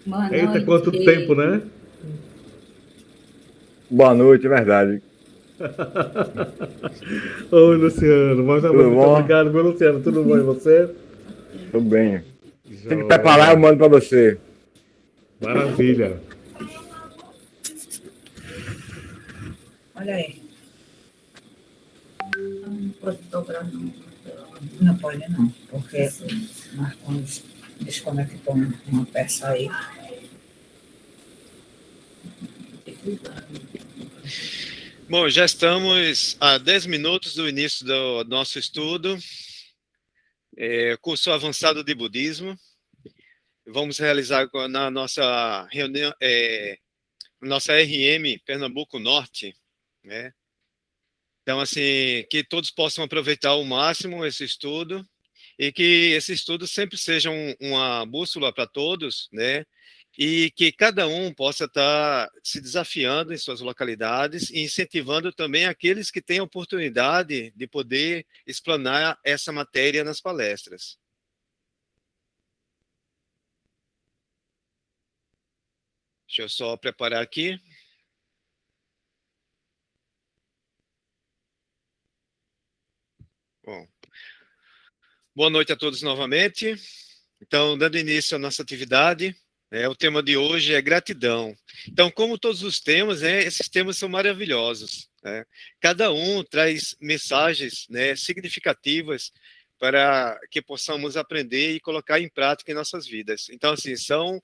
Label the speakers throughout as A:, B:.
A: Boa
B: Eita, quanto tempo,
A: noite.
B: né?
C: Boa noite, é verdade.
B: Oi, Luciano. Mais uma vez,
C: Tudo
B: muito
C: bom?
B: obrigado, meu Luciano. Tudo bom e você?
C: Tudo bem. Tem que preparar, eu
B: Joia.
C: mando pra você.
B: Maravilha.
A: Olha aí. Não pode dobrar, não. Não pode, não, porque Marcos desconectou uma peça aí.
D: Bom, já estamos a 10 minutos do início do nosso estudo, curso avançado de budismo. Vamos realizar na nossa reunião, nossa RM Pernambuco Norte, né? Então, assim, que todos possam aproveitar ao máximo esse estudo e que esse estudo sempre seja uma bússola para todos, né? E que cada um possa estar se desafiando em suas localidades e incentivando também aqueles que têm a oportunidade de poder explanar essa matéria nas palestras. Deixa eu só preparar aqui. Bom, boa noite a todos novamente. Então, dando início à nossa atividade, o tema de hoje é gratidão. Então, como todos os temas, esses temas são maravilhosos, né? Cada um traz mensagens, né, significativas para que possamos aprender e colocar em prática em nossas vidas. Então, assim, são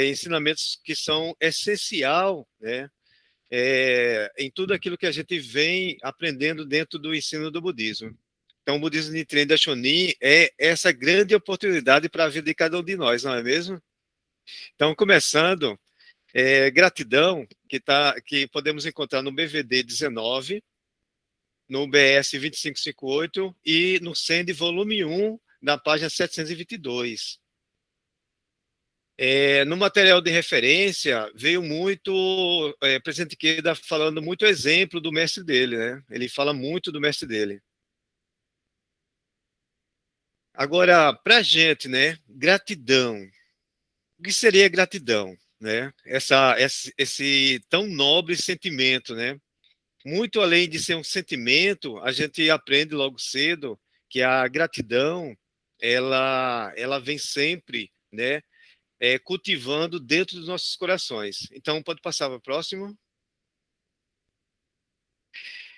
D: ensinamentos que são essencial, né, em tudo aquilo que a gente vem aprendendo dentro do ensino do budismo. Então, o budismo Nichiren Daishonin é essa grande oportunidade para a vida de cada um de nós, não é mesmo? Então, começando, gratidão, que podemos encontrar no BVD 19, no BS 2558 e no SEND volume 1, na página 722. No material de referência, veio muito, Presidente Ikeda falando muito exemplo do mestre dele, né? Ele fala muito do mestre dele. Agora, para a gente, né, gratidão. O que seria gratidão, né? Esse tão nobre sentimento, né? Muito além de ser um sentimento, a gente aprende logo cedo que a gratidão, ela vem sempre, né, cultivando dentro dos nossos corações. Então, pode passar para o próximo.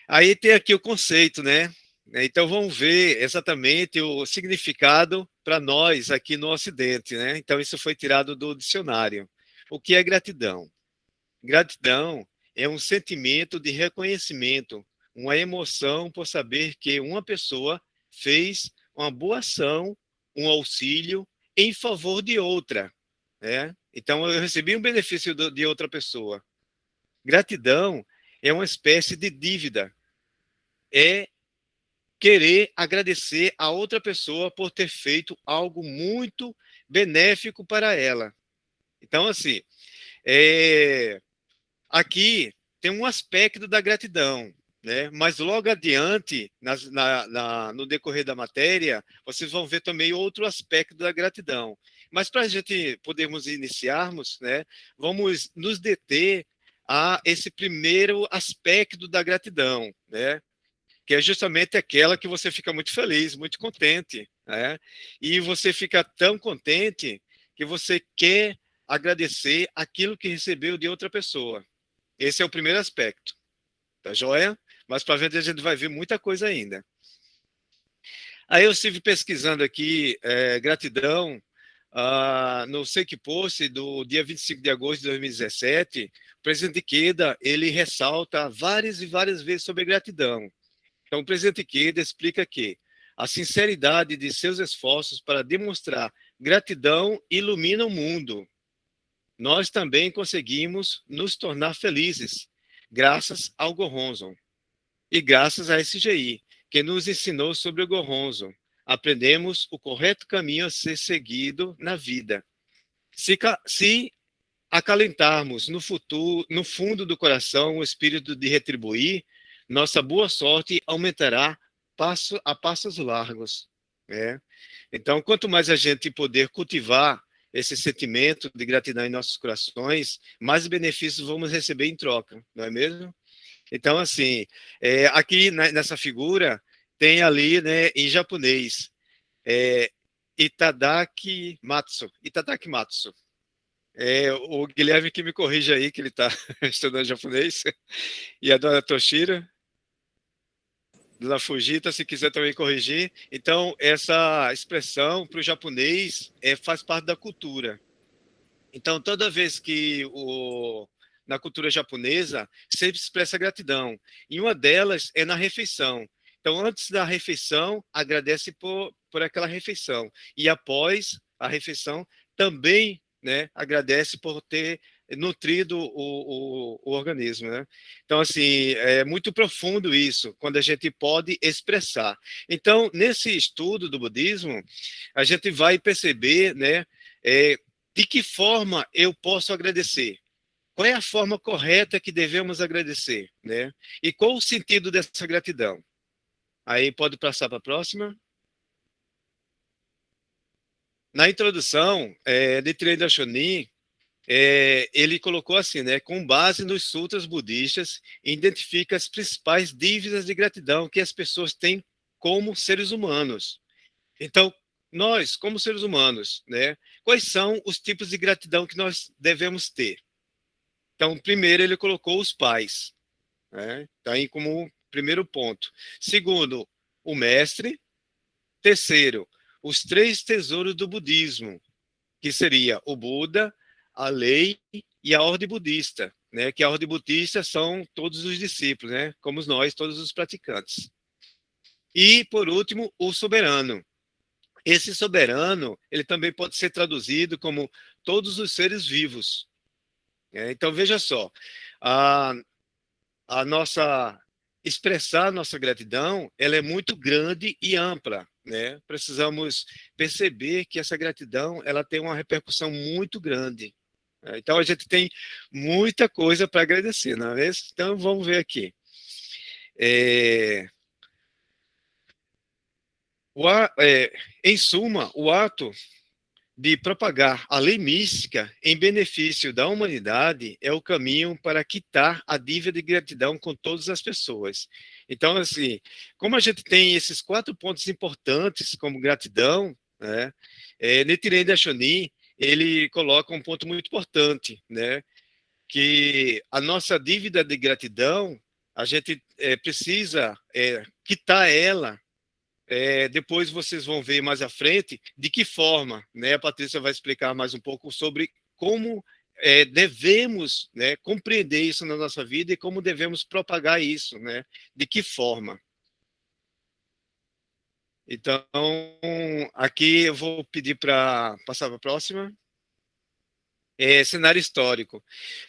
D: Aí tem aqui o conceito, né? Então vamos ver exatamente o significado para nós aqui no Ocidente, né? Então isso foi tirado do dicionário. O que é gratidão? Gratidão é um sentimento de reconhecimento, uma emoção por saber que uma pessoa fez uma boa ação, um auxílio em favor de outra, né? Então eu recebi um benefício de outra pessoa. Gratidão é uma espécie de dívida. É querer agradecer a outra pessoa por ter feito algo muito benéfico para ela. Então, assim, aqui tem um aspecto da gratidão, né? Mas logo adiante, no decorrer da matéria, vocês vão ver também outro aspecto da gratidão. Mas para a gente podermos iniciarmos, né, vamos nos deter a esse primeiro aspecto da gratidão, né? Que é justamente aquela que você fica muito feliz, muito contente, né? E você fica tão contente que você quer agradecer aquilo que recebeu de outra pessoa. Esse é o primeiro aspecto, tá joia? Mas para ver a gente vai ver muita coisa ainda. Aí eu estive pesquisando aqui gratidão no Seiki Post do dia 25 de agosto de 2017. O presidente Ikeda, ele ressalta várias e várias vezes sobre gratidão. Então, o presidente Ikeda explica que a sinceridade de seus esforços para demonstrar gratidão ilumina o mundo. Nós também conseguimos nos tornar felizes, graças ao Gohonzon e graças à SGI, que nos ensinou sobre o Gohonzon. Aprendemos o correto caminho a ser seguido na vida. Se acalentarmos no fundo do coração o espírito de retribuir, nossa boa sorte aumentará a passos largos, né? Então, quanto mais a gente poder cultivar esse sentimento de gratidão em nossos corações, mais benefícios vamos receber em troca, não é mesmo? Então, assim, aqui nessa figura, tem ali, né, em japonês, Itadaki Matsu. Itadaki Matsu. O Guilherme que me corrija aí, que ele está estudando japonês, e a dona Toshiro, dona Fujita, se quiser também corrigir. Então, essa expressão para o japonês faz parte da cultura. Então, toda vez que na cultura japonesa, sempre se expressa gratidão. E uma delas é na refeição. Então, antes da refeição, agradece por aquela refeição. E após a refeição, também, né, agradece por ter nutrido o organismo, né? Então, assim, é muito profundo isso, quando a gente pode expressar. Então, nesse estudo do budismo, a gente vai perceber, né, de que forma eu posso agradecer. Qual é a forma correta que devemos agradecer, né? E qual o sentido dessa gratidão? Aí pode passar para a próxima. Na introdução, Nichiren Daishonin, ele colocou assim, né? Com base nos sutras budistas, identifica as principais dívidas de gratidão que as pessoas têm como seres humanos. Então, nós, como seres humanos, né? Quais são os tipos de gratidão que nós devemos ter? Então, primeiro, ele colocou os pais, né? Tá aí como primeiro ponto. Segundo, o mestre. Terceiro, os 3 tesouros do budismo, que seria o Buda, a lei e a ordem budista, né? Que a ordem budista são todos os discípulos, né? Como nós, todos os praticantes. E, por último, o soberano. Esse soberano, ele também pode ser traduzido como todos os seres vivos. Então, veja só, a nossa expressar a nossa gratidão, ela é muito grande e ampla, né? Precisamos perceber que essa gratidão, ela tem uma repercussão muito grande. Então, a gente tem muita coisa para agradecer, não é mesmo? Então, vamos ver aqui. Em suma, o ato de propagar a lei mística em benefício da humanidade é o caminho para quitar a dívida de gratidão com todas as pessoas. Então, assim, como a gente tem esses 4 pontos importantes como gratidão, né, Nichiren Daishonin, ele coloca um ponto muito importante, né, que a nossa dívida de gratidão, a gente precisa quitar ela. Depois vocês vão ver mais à frente de que forma, né? A Patrícia vai explicar mais um pouco sobre como devemos, né, compreender isso na nossa vida e como devemos propagar isso, né? De que forma. Então, aqui eu vou pedir para passar para a próxima. Cenário histórico.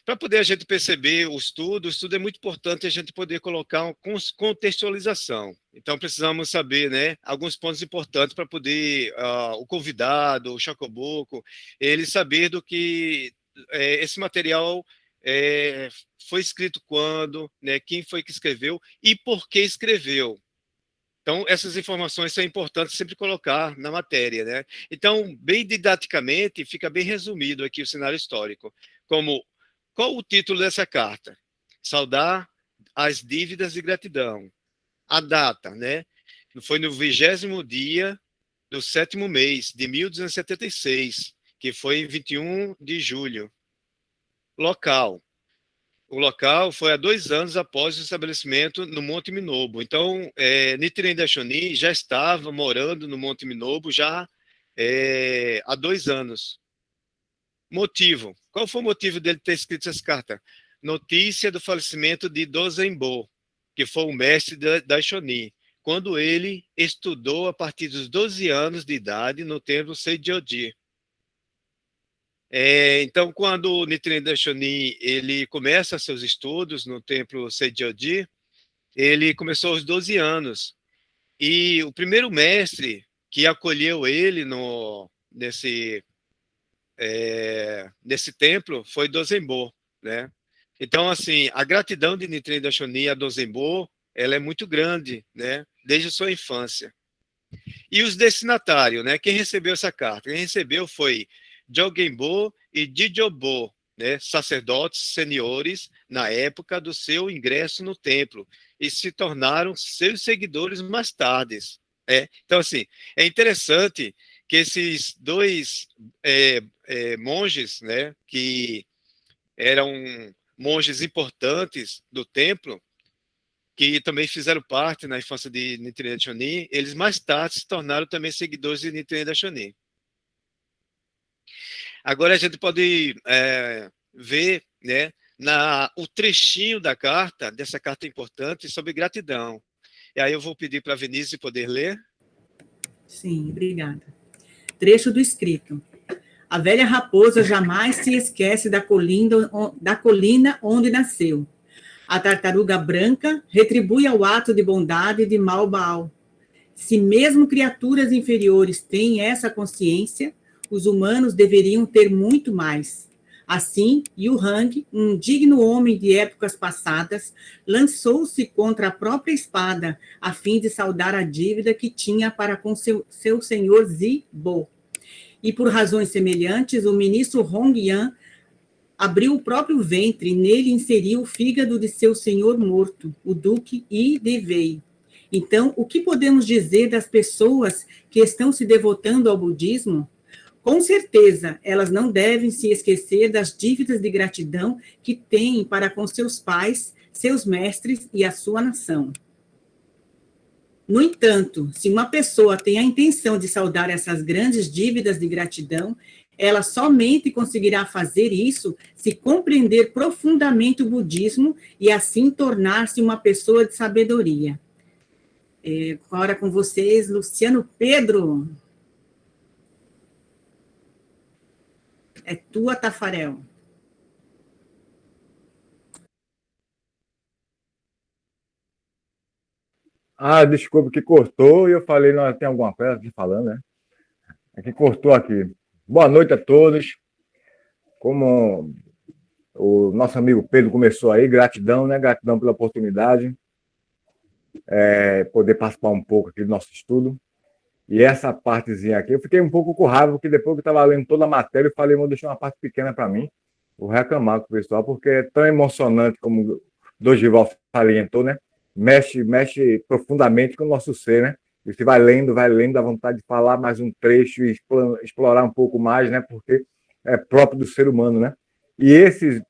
D: Para poder a gente perceber o estudo é muito importante a gente poder colocar uma contextualização. Então, precisamos saber, né, alguns pontos importantes para poder o convidado, o Shakabuku, ele saber do que esse material foi escrito quando, né, quem foi que escreveu e por que escreveu. Então, essas informações são importantes sempre colocar na matéria, né? Então, bem didaticamente, fica bem resumido aqui o cenário histórico, como qual o título dessa carta? Saudar as dívidas de gratidão. A data, né? Foi no 20º dia do 7º mês de 1276, que foi em 21 de julho. Local. O local foi há 2 anos após o estabelecimento no Monte Minobu. Então, Nichiren Daishonin já estava morando no Monte Minobu já há 2 anos. Motivo. Qual foi o motivo dele ter escrito essa carta? Notícia do falecimento de Dozenbo, que foi o mestre da Daishonin, quando ele estudou a partir dos 12 anos de idade no templo Seijoji. Então, quando o Nichiren Daishonin ele começa seus estudos no templo Seijoji, ele começou aos 12 anos. E o primeiro mestre que acolheu ele nesse templo foi Dozenbo, né? Então, assim, a gratidão de Nichiren Daishonin a Dozenbo, ela é muito grande, né? Desde a sua infância. E os destinatários, né? Quem recebeu essa carta? Quem recebeu foi Jogenbo e Dijobo, né, sacerdotes seniores na época do seu ingresso no templo, e se tornaram seus seguidores mais tarde. Então, assim, é interessante que esses dois monges, né, que eram monges importantes do templo, que também fizeram parte na infância de Nichiren Daishonin, eles mais tarde se tornaram também seguidores de Nichiren Daishonin. Agora a gente pode ver, né, o trechinho da carta, dessa carta importante, sobre gratidão. E aí eu vou pedir para a Vinícius poder ler.
A: Sim, obrigada. Trecho do escrito. A velha raposa jamais se esquece da colina onde nasceu. A tartaruga branca retribui ao ato de bondade de Malbaal. Se mesmo criaturas inferiores têm essa consciência, os humanos deveriam ter muito mais. Assim, Yu Hang, um digno homem de épocas passadas, lançou-se contra a própria espada, a fim de saldar a dívida que tinha para com seu senhor Zibo. E por razões semelhantes, o ministro Hong Yan abriu o próprio ventre e nele inseriu o fígado de seu senhor morto, o duque Yi de Wei. Então, o que podemos dizer das pessoas que estão se devotando ao budismo? Com certeza, elas não devem se esquecer das dívidas de gratidão que têm para com seus pais, seus mestres e a sua nação. No entanto, se uma pessoa tem a intenção de saldar essas grandes dívidas de gratidão, ela somente conseguirá fazer isso se compreender profundamente o budismo e assim tornar-se uma pessoa de sabedoria. Agora com vocês, Luciano Pedro. É tua, Tafarel.
C: Desculpa que cortou e eu falei, não, tem alguma coisa aqui falando, né? Aqui cortou aqui. Boa noite a todos. Como o nosso amigo Pedro começou aí, gratidão, né? Gratidão pela oportunidade, poder participar um pouco aqui do nosso estudo. E essa partezinha aqui, eu fiquei um pouco com raiva, porque depois que eu estava lendo toda a matéria, eu falei, vou deixar uma parte pequena para mim, vou reclamar com o pessoal, porque é tão emocionante, como o Dorival salientou, né? Mexe profundamente com o nosso ser, né? E você vai lendo, dá vontade de falar mais um trecho e explorar um pouco mais, né? Porque é próprio do ser humano, né? E esses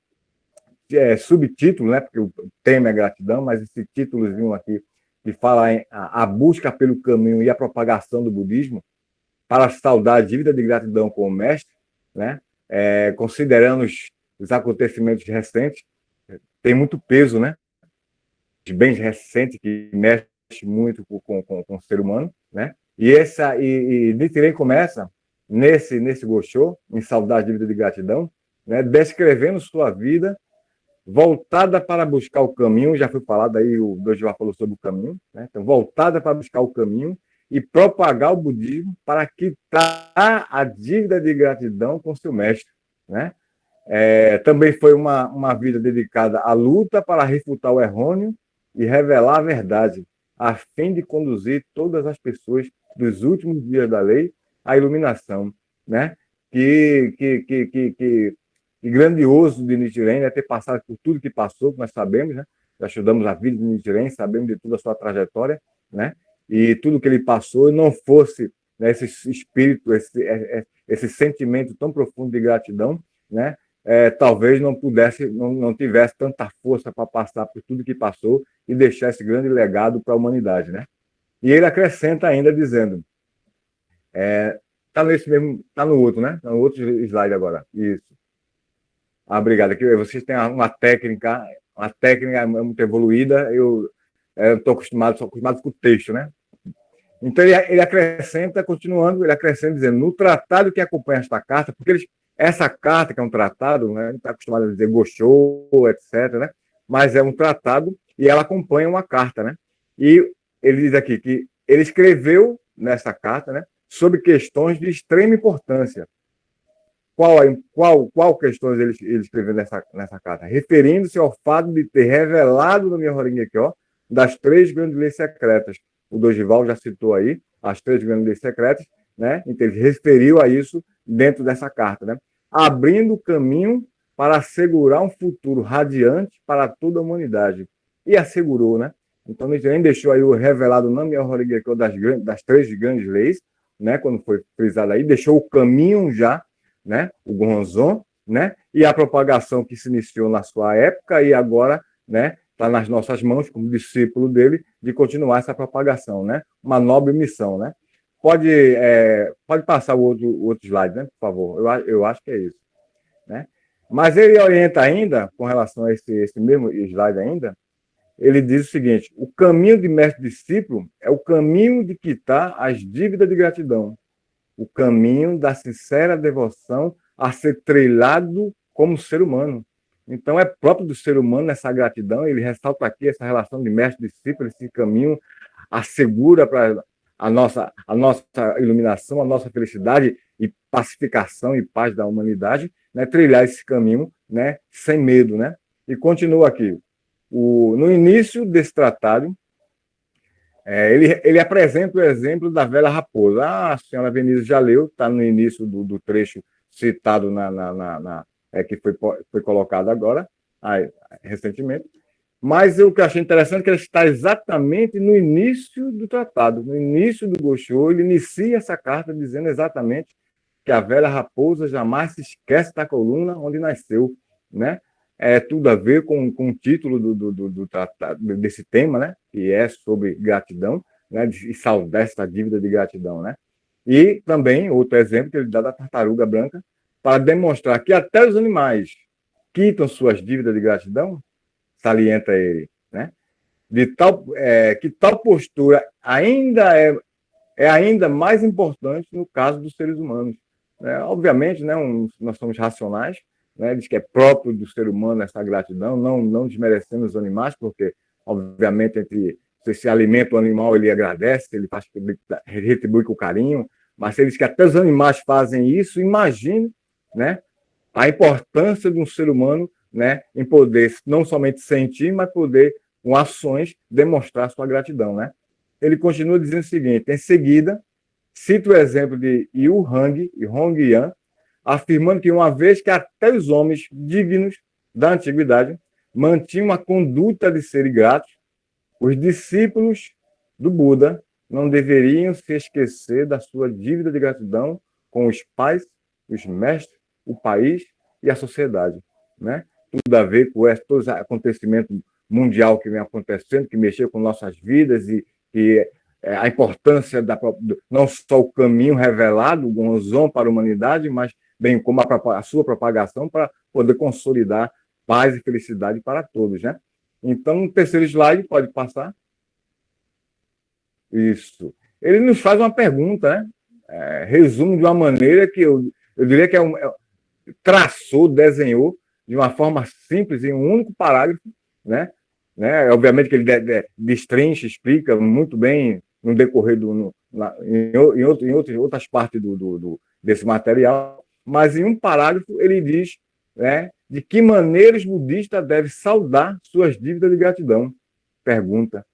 C: subtítulos, né? Porque o tema é gratidão, mas esse títulozinho aqui, que fala em a busca pelo caminho e a propagação do budismo, para saudar a dívida de gratidão com o mestre, né? Considerando os acontecimentos recentes, tem muito peso, né? Os bens recentes que mexe muito com o ser humano, né? E Nichiren começa nesse Gosho, em saudar a dívida de gratidão, né? Descrevendo sua vida voltada para buscar o caminho, já foi falado aí, o Dorival falou sobre o caminho, né? Então, voltada para buscar o caminho e propagar o budismo para quitar a dívida de gratidão com seu mestre, né? Também foi uma vida dedicada à luta para refutar o errôneo e revelar a verdade, a fim de conduzir todas as pessoas dos últimos dias da lei à iluminação, né? E grandioso de Nichiren, né, ter passado por tudo que passou, que nós sabemos, né? Já estudamos a vida de Nichiren, sabemos de toda a sua trajetória, né? E tudo que ele passou, não fosse, né, esse espírito, esse sentimento tão profundo de gratidão, né? Talvez não tivesse tanta força para passar por tudo que passou e deixar esse grande legado para a humanidade, né? E ele acrescenta ainda dizendo, tá no outro, né? Tá no outro slide agora, isso. Obrigado. Aqui vocês têm uma técnica muito evoluída. Eu estou acostumado com o texto, né? Então ele acrescenta, continuando, ele acrescenta dizendo, no tratado que acompanha esta carta, porque essa carta que é um tratado, né? A gente está acostumado a dizer Gosho, etc., né? Mas é um tratado e ela acompanha uma carta, né? E ele diz aqui que ele escreveu nessa carta, né, sobre questões de extrema importância. Qual questões ele escreveu nessa carta? Referindo-se ao fato de ter revelado no Myoho Renge-kyo das 3 grandes leis secretas. O Dorival já citou aí as 3 grandes leis secretas, né? Então ele referiu a isso dentro dessa carta, né? Abrindo o caminho para assegurar um futuro radiante para toda a humanidade. E assegurou, né? Então, Nietzsche nem deixou aí o revelado nome das 3 grandes leis, né? Quando foi frisado aí, deixou o caminho já, né? O Gonzon, né? E a propagação que se iniciou na sua época e agora, né? Está nas nossas mãos, como discípulo dele, de continuar essa propagação, né? Uma nobre missão, né? Pode passar o outro slide, né? Por favor. Eu acho que é isso, né? Mas ele orienta ainda, com relação a esse mesmo slide ainda, ele diz o seguinte: o caminho de mestre-discípulo é o caminho de quitar as dívidas de gratidão, o caminho da sincera devoção a ser trilhado como ser humano. Então, é próprio do ser humano essa gratidão. Ele ressalta aqui essa relação de mestre-discípulo, esse caminho assegura para a nossa iluminação, a nossa felicidade e pacificação e paz da humanidade, né? Trilhar esse caminho, né? Sem medo, né? E continua aqui. No início desse tratado, ele apresenta o exemplo da velha raposa. A senhora Venise já leu, está no início do trecho citado que foi colocado agora, recentemente. Mas o que eu achei interessante é que ele está exatamente no início do tratado, no início do Gosho. Ele inicia essa carta dizendo exatamente que a velha raposa jamais se esquece da coluna onde nasceu, né? É tudo a ver com o título do tratado, desse tema, né? Que é sobre gratidão, né? E saldar essa dívida de gratidão, né? E também outro exemplo que ele dá da tartaruga branca, para demonstrar que até os animais quitam suas dívidas de gratidão, salienta ele, né? Que tal postura ainda é ainda mais importante no caso dos seres humanos, né? Obviamente, né, nós somos racionais, né? Diz que é próprio do ser humano essa gratidão, não desmerecendo os animais, porque, obviamente, se se alimenta o animal, ele agradece, ele retribui com carinho, mas se ele diz que até os animais fazem isso, imagine, né, a importância de um ser humano, né, em poder não somente sentir, mas poder, com ações, demonstrar sua gratidão, né? Ele continua dizendo o seguinte: em seguida, cita o exemplo de Yu Hang e Hong Yan, afirmando que uma vez que até os homens dignos da antiguidade mantinham a conduta de serem gratos, os discípulos do Buda não deveriam se esquecer da sua dívida de gratidão com os pais, os mestres, o país e a sociedade, né? Tudo a ver com todo esse acontecimento mundial que vem acontecendo, que mexeu com nossas vidas e a importância não só o caminho revelado, o Gonzon para a humanidade, mas bem como a sua propagação para poder consolidar paz e felicidade para todos, né? Então, o terceiro slide, pode passar. Isso. Ele nos faz uma pergunta, né? Resumo de uma maneira que eu diria que desenhou de uma forma simples, em um único parágrafo, né? Obviamente que ele destrincha, explica muito bem no decorrer em outras partes desse material, mas em um parágrafo ele diz, né, de que maneira os budistas devem saldar suas dívidas de gratidão. Pergunta.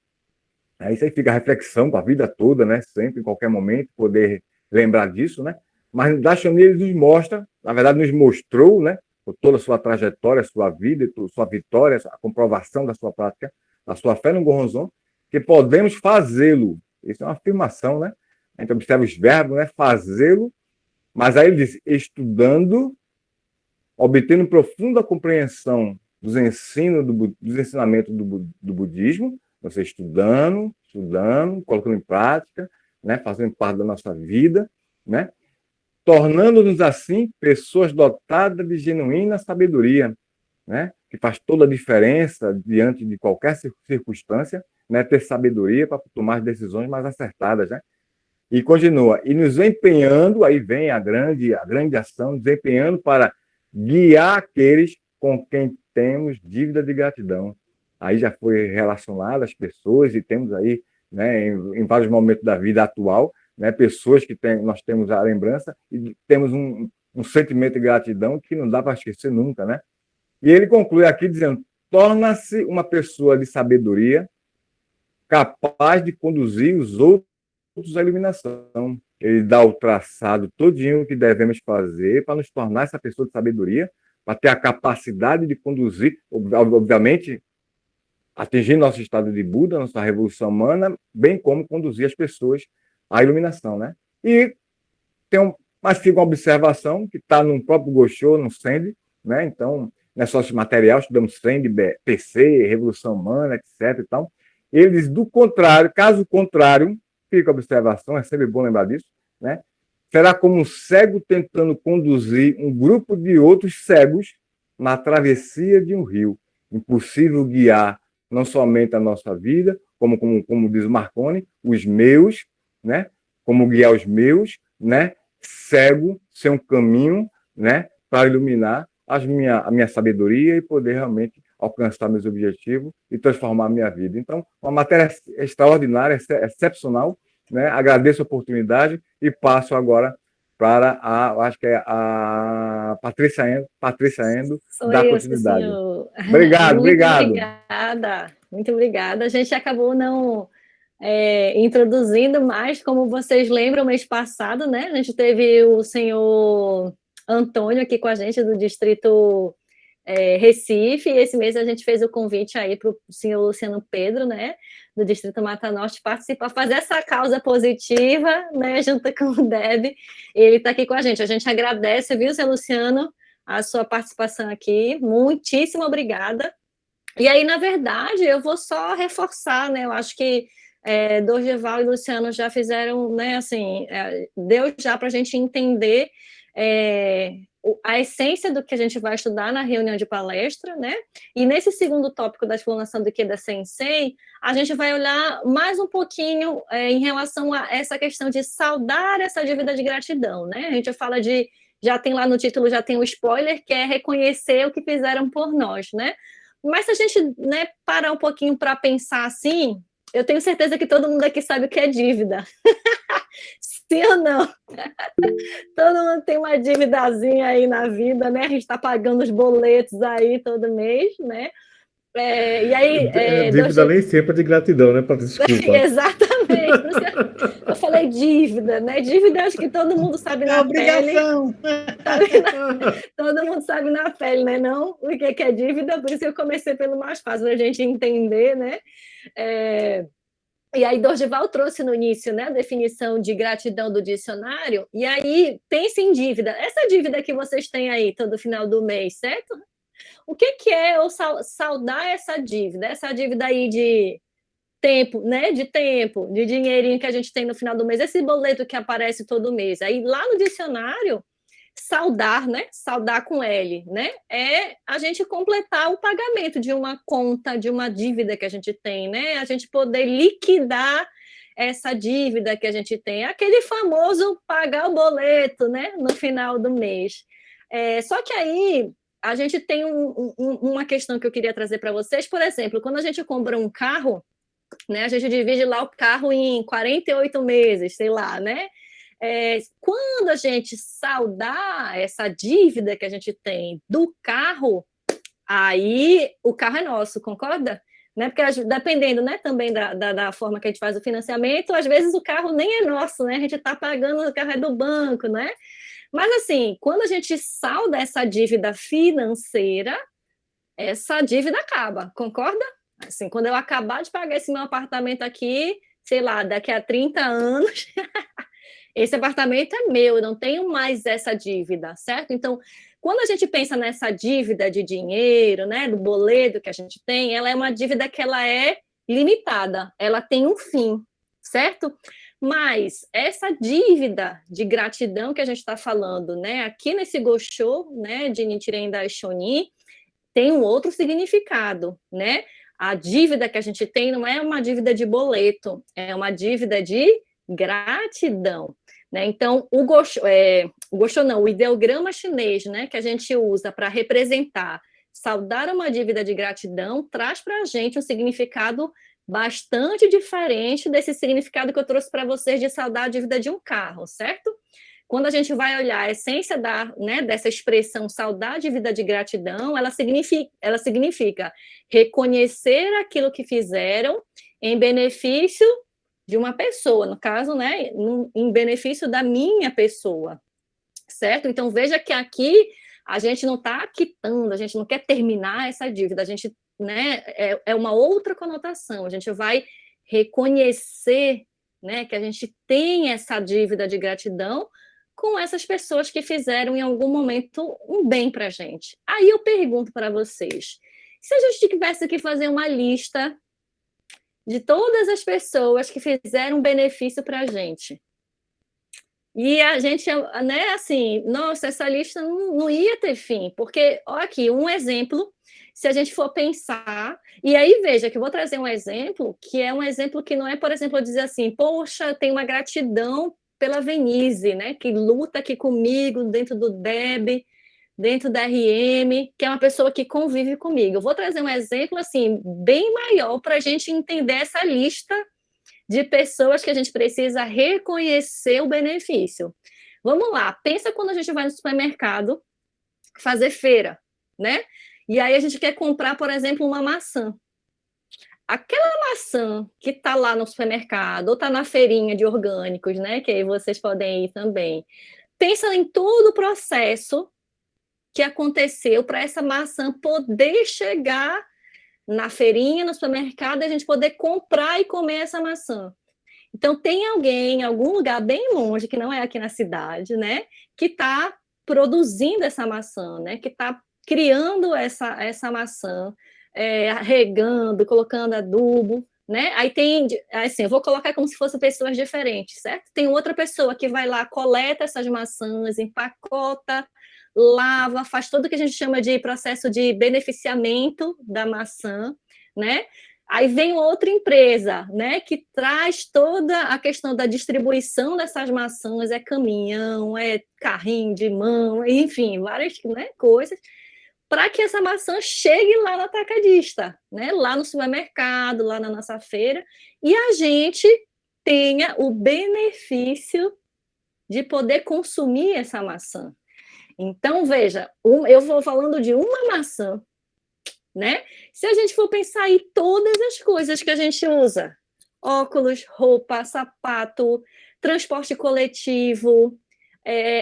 C: Isso aí fica a reflexão para a vida toda, né? Sempre, em qualquer momento, poder lembrar disso, né? Mas Daishonin ele nos mostra, na verdade, nos mostrou, né? Por toda a sua trajetória, sua vida, sua vitória, a comprovação da sua prática, da sua fé no Gonzon, que podemos fazê-lo. Isso é uma afirmação, né? A gente observa os verbos, né? Fazê-lo, mas aí ele diz, estudando, obtendo profunda compreensão dos ensinamentos do budismo, você estudando, colocando em prática, né? Fazendo parte da nossa vida, né? Tornando-nos, assim, pessoas dotadas de genuína sabedoria, né? Que faz toda a diferença diante de qualquer circunstância, né? Ter sabedoria para tomar decisões mais acertadas, né? E continua, e nos empenhando, aí vem a grande ação, nos empenhando para guiar aqueles com quem temos dívida de gratidão. Aí já foi relacionado às pessoas e temos aí, né, em vários momentos da vida atual, né, pessoas que nós temos a lembrança e temos um sentimento de gratidão que não dá para esquecer nunca, né? E ele conclui aqui dizendo, torna-se uma pessoa de sabedoria capaz de conduzir os outros à iluminação. ele dá o traçado todinho que devemos fazer para nos tornar essa pessoa de sabedoria, para ter a capacidade de conduzir, obviamente, atingir nosso estado de Buda, nossa revolução humana, bem como conduzir as pessoas à iluminação, né? E mas fica uma observação que está no próprio Gosho, no Sende, né? Então, não é só esse material, estudamos Sende, PC, Revolução Humana, etc. E tal. Eles, do contrário, caso contrário, fica a observação, é sempre bom lembrar disso, né? Será como um cego tentando conduzir um grupo de outros cegos na travessia de um rio. Impossível guiar não somente a nossa vida, como diz Marconi, os meus, né? Como guiar os meus, né? Cego, sem um caminho, né? Para iluminar a minha sabedoria e poder realmente alcançar meus objetivos e transformar a minha vida. Então, uma matéria extraordinária, excepcional, né? Agradeço a oportunidade e passo agora para acho que é a Patrícia Endo, dar continuidade.
E: Senhor.
C: Obrigado, obrigado.
E: Muito obrigada. A gente acabou não introduzindo mais, como vocês lembram, mês passado, né? A gente teve o senhor Antônio aqui com a gente, do Distrito Recife, e esse mês a gente fez o convite aí para o senhor Luciano Pedro, né, do Distrito Mata Norte, participar, fazer essa causa positiva, né, junto com o Deb, ele está aqui com a gente agradece, viu, senhor Luciano, a sua participação aqui, muitíssimo obrigada. E aí, na verdade, eu vou só reforçar, né, eu acho que Dorgeval e Luciano já fizeram, né, assim, deu já para a gente entender a essência do que a gente vai estudar na reunião de palestra, né? E nesse segundo tópico da explanação do Ikeda Sensei, a gente vai olhar mais um pouquinho em relação a essa questão de saldar essa dívida de gratidão, né? A gente fala já tem lá no título, já tem o spoiler, que é reconhecer o que fizeram por nós, né? Mas se a gente, né, parar um pouquinho para pensar assim, eu tenho certeza que todo mundo aqui sabe o que é dívida. Sim ou não? Todo mundo tem uma dívidazinha aí na vida, né? A gente está pagando os boletos aí todo mês, né? E aí,
B: dívida nem sempre é de gratidão, né, Patrícia? Desculpa.
E: Exatamente. Eu falei dívida, né? Dívida acho que todo mundo sabe na
A: obrigação.
E: Pele. Todo mundo sabe na pele, né? Não o que é dívida, por isso que eu comecei pelo mais fácil, para a gente entender, né? E aí Dorgeval trouxe no início, né, a definição de gratidão do dicionário, e aí pense em dívida. Essa dívida que vocês têm aí todo final do mês, certo? O que é eu saldar essa dívida? Essa dívida aí de tempo, né, de dinheirinho que a gente tem no final do mês, esse boleto que aparece todo mês. Aí lá no dicionário, saldar, né? Saldar com L, né? É a gente completar o pagamento de uma conta, de uma dívida que a gente tem, né? A gente poder liquidar essa dívida que a gente tem, aquele famoso pagar o boleto, né? No final do mês. Só que aí a gente tem uma questão que eu queria trazer para vocês, por exemplo, quando a gente compra um carro, né? A gente divide lá o carro em 48 meses, sei lá, né? Quando a gente saldar essa dívida que a gente tem do carro, aí o carro é nosso, concorda? Né? Porque dependendo, né, também da forma que a gente faz o financiamento, às vezes o carro nem é nosso, né? A gente está pagando, o carro é do banco, né? Mas assim, quando a gente salda essa dívida financeira, essa dívida acaba, concorda? Assim, quando eu acabar de pagar esse meu apartamento aqui, sei lá, daqui a 30 anos... Esse apartamento é meu, eu não tenho mais essa dívida, certo? Então, quando a gente pensa nessa dívida de dinheiro, né, do boleto que a gente tem, ela é uma dívida que ela é limitada, ela tem um fim, certo? Mas essa dívida de gratidão que a gente está falando, né, aqui nesse Gosho, né, de Nichiren Daishonin, tem um outro significado, né? A dívida que a gente tem não é uma dívida de boleto, é uma dívida de gratidão, né? Então, o ideograma chinês, né, que a gente usa para representar, saldar uma dívida de gratidão, traz para a gente um significado bastante diferente desse significado que eu trouxe para vocês de saldar a dívida de um carro, certo? Quando a gente vai olhar a essência dessa expressão saldar a dívida de gratidão, ela significa reconhecer aquilo que fizeram em benefício de uma pessoa, no caso, né, em benefício da minha pessoa, certo? Então, veja que aqui a gente não está quitando, a gente não quer terminar essa dívida, a gente, né, é uma outra conotação, a gente vai reconhecer, né, que a gente tem essa dívida de gratidão com essas pessoas que fizeram em algum momento um bem para a gente. Aí eu pergunto para vocês, se a gente tivesse que fazer uma lista de todas as pessoas que fizeram um benefício para a gente, e a gente, né, assim, nossa, essa lista não ia ter fim, porque, ó, aqui, um exemplo, se a gente for pensar, e aí veja que eu vou trazer um exemplo, que é um exemplo que não é, por exemplo, eu dizer assim, poxa, tem uma gratidão pela Venise, né, que luta aqui comigo dentro do DEB, dentro da RM, que é uma pessoa que convive comigo. Eu vou trazer um exemplo, assim, bem maior para a gente entender essa lista de pessoas que a gente precisa reconhecer o benefício. Vamos lá, pensa quando a gente vai no supermercado fazer feira, né? E aí a gente quer comprar, por exemplo, uma maçã. Aquela maçã que está lá no supermercado, ou está na feirinha de orgânicos, né? Que aí vocês podem ir também. Pensa em todo o processo que aconteceu para essa maçã poder chegar na feirinha, no supermercado, e a gente poder comprar e comer essa maçã. Então, tem alguém em algum lugar bem longe, que não é aqui na cidade, né, que está produzindo essa maçã, né, que está criando essa maçã, regando, colocando adubo, né? Aí tem, assim, eu vou colocar como se fossem pessoas diferentes, certo? Tem outra pessoa que vai lá, coleta essas maçãs, empacota, lava, faz tudo o que a gente chama de processo de beneficiamento da maçã, né? Aí vem outra empresa, né, que traz toda a questão da distribuição dessas maçãs, é caminhão, é carrinho de mão, enfim, várias, né, coisas, para que essa maçã chegue lá no atacadista, né, lá no supermercado, lá na nossa feira, e a gente tenha o benefício de poder consumir essa maçã. Então, veja, eu vou falando de uma maçã, né? Se a gente for pensar em todas as coisas que a gente usa, óculos, roupa, sapato, transporte coletivo,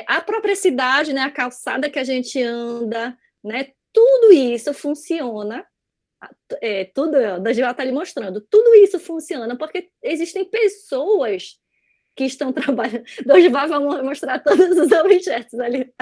E: a própria cidade, né, a calçada que a gente anda, né, tudo isso funciona, tudo, o Dorival está ali mostrando, tudo isso funciona porque existem pessoas que estão trabalhando. Dorival vai mostrar todos os objetos ali.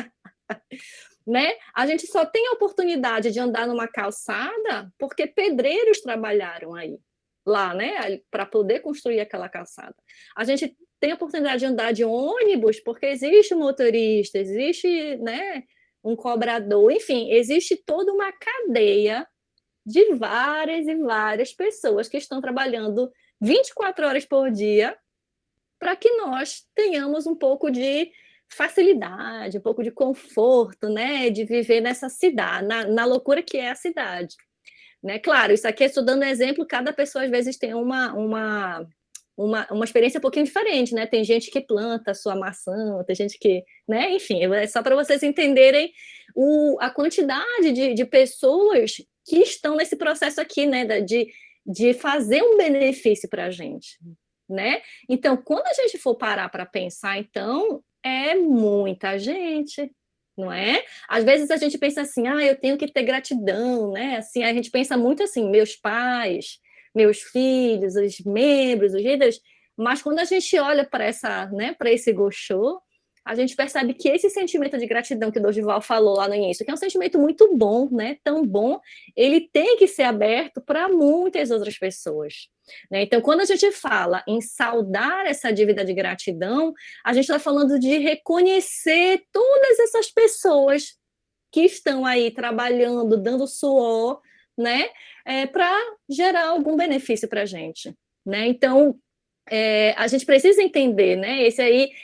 E: Né? A gente só tem a oportunidade de andar numa calçada porque pedreiros trabalharam aí, lá, né? Para poder construir aquela calçada. A gente tem a oportunidade de andar de ônibus porque existe um motorista, existe, né, um cobrador, enfim, existe toda uma cadeia de várias e várias pessoas que estão trabalhando 24 horas por dia para que nós tenhamos um pouco de facilidade, um pouco de conforto, né, de viver nessa cidade, na loucura que é a cidade, né? Claro, isso aqui é só dando exemplo, cada pessoa às vezes tem uma experiência um pouquinho diferente, né? Tem gente que planta a sua maçã, tem gente que, né? Enfim, é só para vocês entenderem a quantidade de pessoas que estão nesse processo aqui, né, de fazer um benefício para a gente, né? Então, quando a gente for parar para pensar, então, é muita gente, não é? Às vezes a gente pensa assim, eu tenho que ter gratidão, né? Assim, a gente pensa muito assim, meus pais, meus filhos, os membros, os líderes, mas quando a gente olha para essa, né, para esse Gosho, a gente percebe que esse sentimento de gratidão que o Dorival falou lá no início, que é um sentimento muito bom, né? Tão bom, ele tem que ser aberto para muitas outras pessoas. Né? Então, quando a gente fala em saldar essa dívida de gratidão, a gente está falando de reconhecer todas essas pessoas que estão aí trabalhando, dando suor, né? Para gerar algum benefício para a gente. Né? Então, a gente precisa entender, né?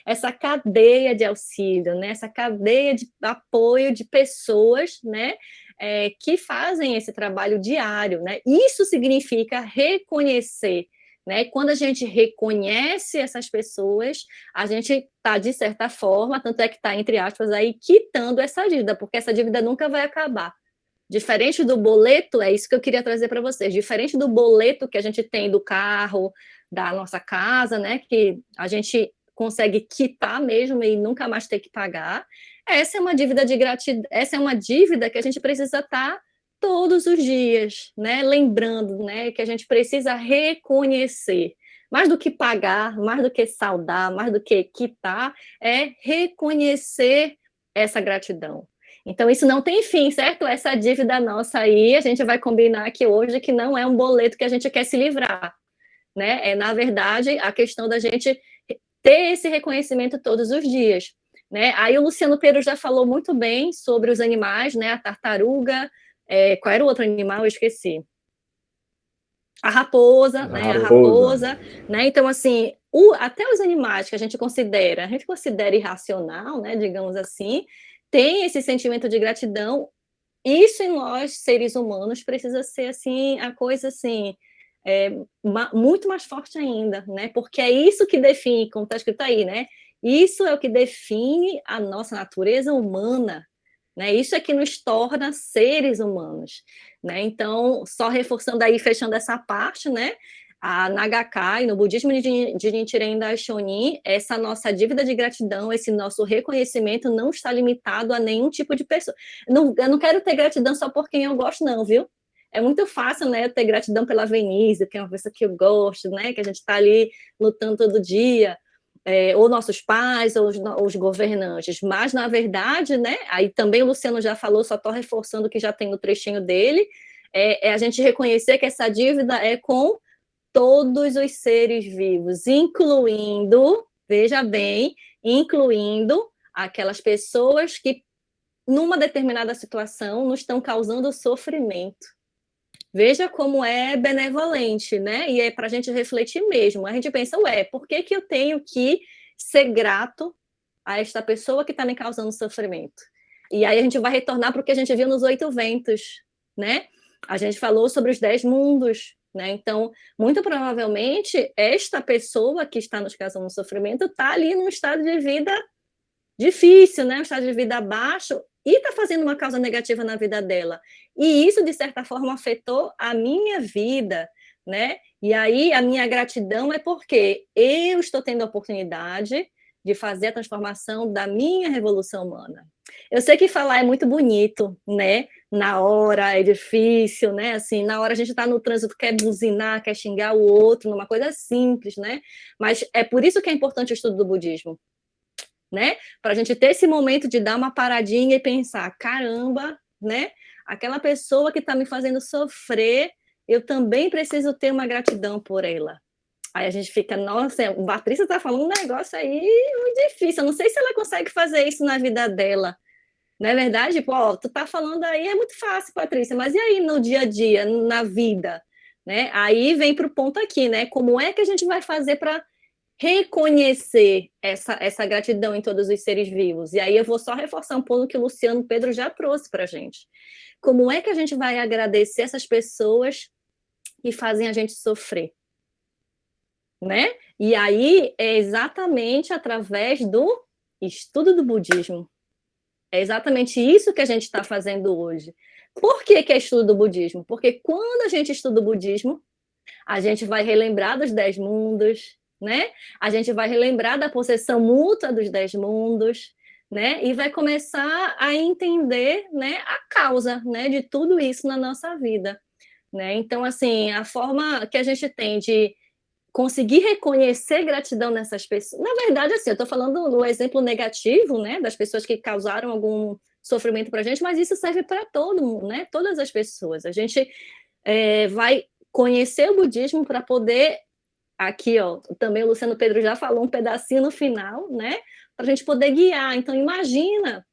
E: Essa cadeia de auxílio, né? Essa cadeia de apoio de pessoas, né? Que fazem esse trabalho diário, né? Isso significa reconhecer, né? Quando a gente reconhece essas pessoas, a gente está, de certa forma, tanto é que está, entre aspas, aí, quitando essa dívida, porque essa dívida nunca vai acabar, Diferente do boleto, é isso que eu queria trazer para vocês, diferente do boleto que a gente tem do carro, da nossa casa, né, que a gente consegue quitar mesmo e nunca mais ter que pagar, essa é uma dívida de gratidão, essa é uma dívida que a gente precisa estar todos os dias, né, lembrando, né, que a gente precisa reconhecer, mais do que pagar, mais do que saldar, mais do que quitar, é reconhecer essa gratidão. Então, isso não tem fim, certo? Essa dívida nossa aí, a gente vai combinar aqui hoje que não é um boleto que a gente quer se livrar, né? É, na verdade, a questão da gente ter esse reconhecimento todos os dias, né? Aí o Luciano Pedro já falou muito bem sobre os animais, né? A tartaruga, qual era o outro animal? Eu esqueci. A raposa, né? A raposa, né? Então, assim, até os animais que a gente considera irracional, né? Digamos assim, tem esse sentimento de gratidão. Isso em nós, seres humanos, precisa ser, assim, a coisa, assim, muito mais forte ainda, né? Porque é isso que define, como está escrito aí, né? Isso é o que define a nossa natureza humana, né? Isso é que nos torna seres humanos, né? Então, só reforçando aí, fechando essa parte, né? A Nagakai, no budismo de Nichiren Daishonin, essa nossa dívida de gratidão, esse nosso reconhecimento não está limitado a nenhum tipo de pessoa. Eu não quero ter gratidão só por quem eu gosto, não, viu? É muito fácil, né, eu ter gratidão pela Venise, que é uma pessoa que eu gosto, né, que a gente está ali lutando todo dia, ou nossos pais, ou os governantes, mas, na verdade, né, aí também o Luciano já falou, só estou reforçando que já tem no trechinho dele, a gente reconhecer que essa dívida é com todos os seres vivos, incluindo, veja bem, incluindo aquelas pessoas que, numa determinada situação, nos estão causando sofrimento. Veja como é benevolente, né? E é para a gente refletir mesmo. A gente pensa, por que eu tenho que ser grato a esta pessoa que está me causando sofrimento? E aí a gente vai retornar para o que a gente viu nos 8 ventos, né? A gente falou sobre os 10 mundos, né? Então, muito provavelmente, esta pessoa que está nos causando sofrimento está ali num estado de vida difícil, né? Um estado de vida baixo, e está fazendo uma causa negativa na vida dela. E isso, de certa forma, afetou a minha vida, né? E aí, a minha gratidão é porque eu estou tendo a oportunidade de fazer a transformação da minha revolução humana. Eu sei que falar é muito bonito, né? Na hora é difícil, né? Assim, na hora a gente está no trânsito, quer buzinar, quer xingar o outro, numa coisa simples, né? Mas é por isso que é importante o estudo do budismo, né? Para a gente ter esse momento de dar uma paradinha e pensar, caramba, né? Aquela pessoa que está me fazendo sofrer, eu também preciso ter uma gratidão por ela. Aí a gente fica, nossa, a Patrícia está falando um negócio aí muito difícil, eu não sei se ela consegue fazer isso na vida dela. Não é verdade? Pô, tu tá falando aí, é muito fácil, Patrícia, mas e aí no dia a dia, na vida? Né? Aí vem para o ponto aqui, né? Como é que a gente vai fazer para reconhecer essa gratidão em todos os seres vivos? E aí eu vou só reforçar um ponto que o Luciano Pedro já trouxe para a gente. Como é que a gente vai agradecer essas pessoas que fazem a gente sofrer? Né? E aí é exatamente através do estudo do budismo. É exatamente isso que a gente está fazendo hoje. Por que é estudo do budismo? Porque quando a gente estuda o budismo, a gente vai relembrar dos 10 mundos, né? A gente vai relembrar da possessão mútua dos 10 mundos, né? E vai começar a entender, né, a causa, né, de tudo isso na nossa vida, né? Então, assim, a forma que a gente tem de conseguir reconhecer gratidão nessas pessoas. Na verdade, assim, eu estou falando no exemplo negativo, né, das pessoas que causaram algum sofrimento para a gente, mas isso serve para todo mundo, né? Todas as pessoas. A gente vai conhecer o budismo para poder, aqui, ó, também o Luciano Pedro já falou um pedacinho no final, né? Para a gente poder guiar. Então, imagina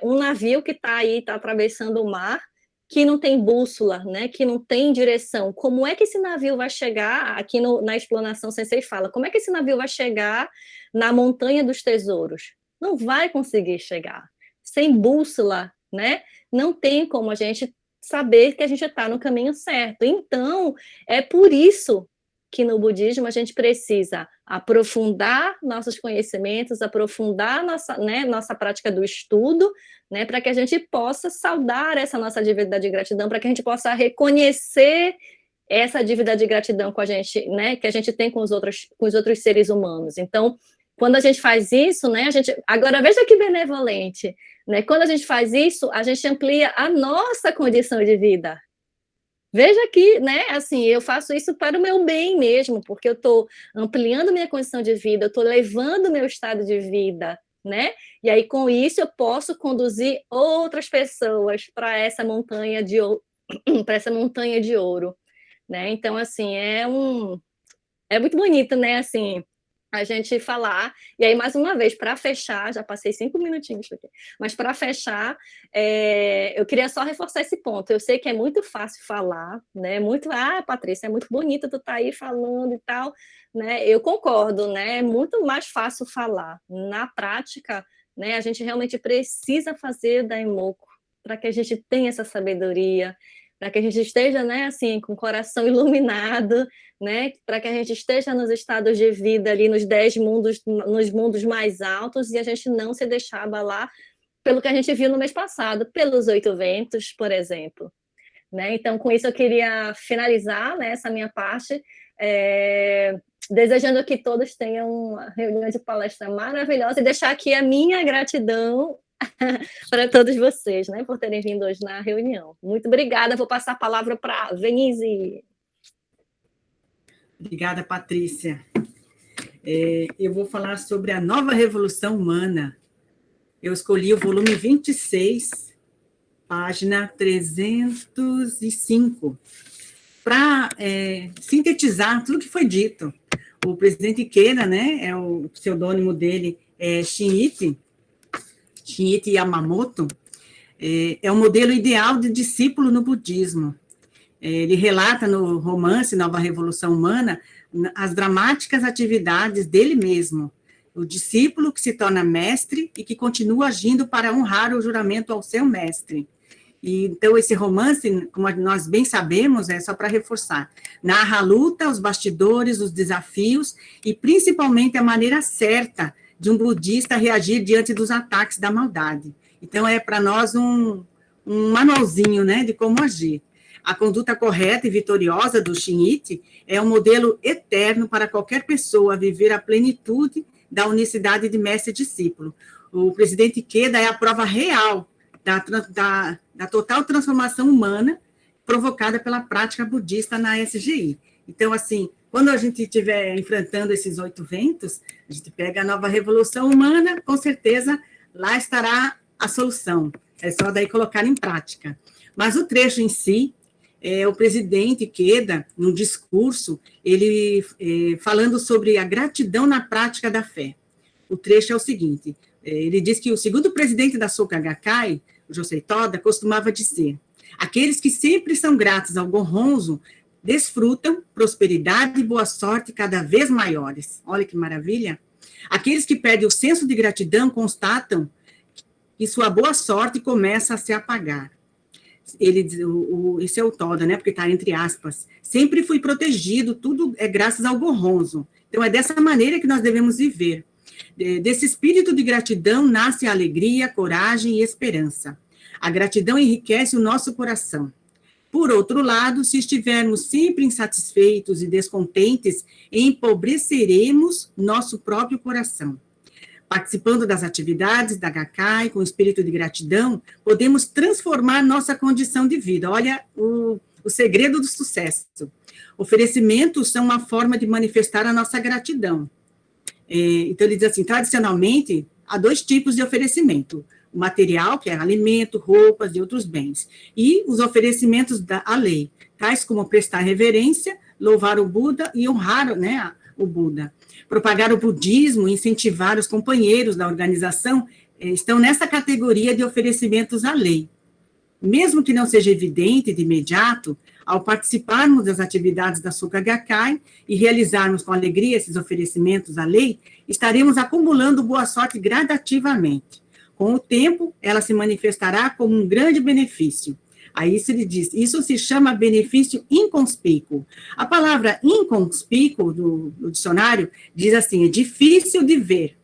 E: um navio que está aí, está atravessando o mar, que não tem bússola, né, que não tem direção. Como é que esse navio vai chegar, aqui na explanação Sensei fala, como é que esse navio vai chegar na montanha dos tesouros? Não vai conseguir chegar. Sem bússola, né, não tem como a gente saber que a gente está no caminho certo. Então, é por isso que no budismo a gente precisa aprofundar nossos conhecimentos, aprofundar nossa prática do estudo, né, para que a gente possa saudar essa nossa dívida de gratidão, para que a gente possa reconhecer essa dívida de gratidão com a gente, né, que a gente tem com os outros seres humanos. Então, quando a gente faz isso, né, agora veja que benevolente, né, quando a gente faz isso, a gente amplia a nossa condição de vida. Veja que, né, assim, eu faço isso para o meu bem mesmo, porque eu estou ampliando minha condição de vida, eu estou levando meu estado de vida, né? E aí, com isso, eu posso conduzir outras pessoas para essa montanha de ouro, né? Então, assim, é muito bonito, né, assim, a gente falar. E aí, mais uma vez, para fechar, já passei 5 minutinhos aqui, mas para fechar, eu queria só reforçar esse ponto. Eu sei que é muito fácil falar, né? Patrícia, é muito bonito tu tá aí falando e tal, né? Eu concordo, né? É muito mais fácil falar. Na prática, né, a gente realmente precisa fazer daimoku para que a gente tenha essa sabedoria, para que a gente esteja, né, assim, com o coração iluminado, né, para que a gente esteja nos estados de vida ali nos 10 mundos, nos mundos mais altos, e a gente não se deixar abalar pelo que a gente viu no mês passado, pelos 8 ventos, por exemplo. Né? Então, com isso eu queria finalizar, né, essa minha parte, desejando que todos tenham uma reunião de palestra maravilhosa e deixar aqui a minha gratidão para todos vocês, né, por terem vindo hoje na reunião. Muito obrigada. Vou passar a palavra para Venise.
A: Obrigada, Patrícia. Eu vou falar sobre a nova revolução humana. Eu escolhi o volume 26, página 305, para sintetizar tudo que foi dito. O presidente Ikeda, né, o pseudônimo dele é Shinichi Yamamoto, é o modelo ideal de discípulo no budismo. Ele relata no romance Nova Revolução Humana as dramáticas atividades dele mesmo, o discípulo que se torna mestre e que continua agindo para honrar o juramento ao seu mestre. E, então, esse romance, como nós bem sabemos, só para reforçar, narra a luta, os bastidores, os desafios e, principalmente, a maneira certa de um budista reagir diante dos ataques da maldade. Então, é para nós um manualzinho, né, de como agir. A conduta correta e vitoriosa do Shinichi é um modelo eterno para qualquer pessoa viver a plenitude da unicidade de mestre e discípulo. O presidente Ikeda é a prova real da total transformação humana provocada pela prática budista na SGI. Então, assim, quando a gente estiver enfrentando esses 8 ventos, a gente pega a nova revolução humana, com certeza lá estará a solução. É só daí colocar em prática. Mas o trecho em si, o presidente Ikeda, num discurso, ele falando sobre a gratidão na prática da fé. O trecho é o seguinte, ele diz que o segundo presidente da Soka Gakkai, o Josei Toda, costumava dizer: aqueles que sempre são gratos ao Gohonzo desfrutam prosperidade e boa sorte cada vez maiores. Olha que maravilha! Aqueles que perdem o senso de gratidão constatam que sua boa sorte começa a se apagar. Ele diz, esse é o Toda, né? Porque está entre aspas. Sempre fui protegido, tudo é graças ao Gohonzo. Então é dessa maneira que nós devemos viver. Desse espírito de gratidão nasce a alegria, coragem e esperança. A gratidão enriquece o nosso coração. Por outro lado, se estivermos sempre insatisfeitos e descontentes, empobreceremos nosso próprio coração. Participando das atividades da Gakkai, com espírito de gratidão, podemos transformar nossa condição de vida. Olha o segredo do sucesso. Oferecimentos são uma forma de manifestar a nossa gratidão. Então, ele diz assim, tradicionalmente, há 2 tipos de oferecimento. O material, que é alimento, roupas e outros bens. E os oferecimentos da lei, tais como prestar reverência, louvar o Buda e honrar, né, o Buda. Propagar o budismo, incentivar os companheiros da organização, estão nessa categoria de oferecimentos à lei. Mesmo que não seja evidente de imediato, ao participarmos das atividades da Soka Gakkai e realizarmos com alegria esses oferecimentos à lei, estaremos acumulando boa sorte gradativamente. Com o tempo, ela se manifestará como um grande benefício. Aí ele diz, isso se chama benefício inconspícuo. A palavra inconspícuo do dicionário diz assim, é difícil de ver.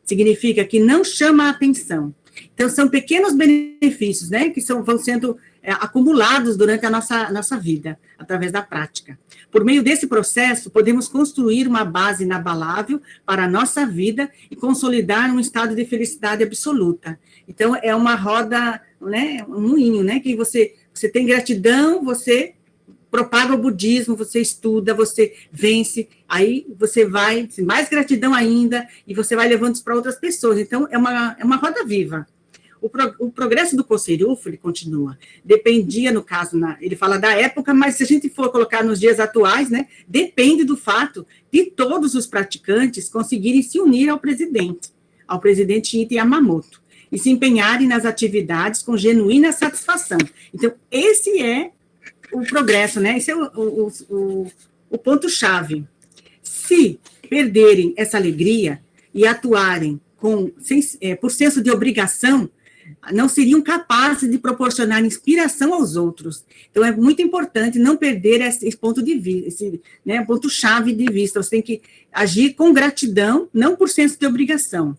A: Significa que não chama a atenção. Então, são pequenos benefícios, né, que vão sendo acumulados durante a nossa vida, através da prática. Por meio desse processo, podemos construir uma base inabalável para a nossa vida e consolidar um estado de felicidade absoluta. Então, é uma roda, né, um moinho, né, que você tem gratidão, você propaga o budismo, você estuda, você vence, aí você vai, mais gratidão ainda, e você vai levando isso para outras pessoas. Então, é uma roda viva. O progresso do Kossei-Rufu, ele continua, dependia, no caso, ele fala da época, mas se a gente for colocar nos dias atuais, né, depende do fato de todos os praticantes conseguirem se unir ao presidente Ita Yamamoto, e se empenharem nas atividades com genuína satisfação. Então, esse é o progresso, né? Esse é o ponto-chave. Se perderem essa alegria e atuarem por senso de obrigação, não seriam capazes de proporcionar inspiração aos outros. Então, é muito importante não perder esse ponto de vista, né, ponto-chave de vista. Você tem que agir com gratidão, não por senso de obrigação.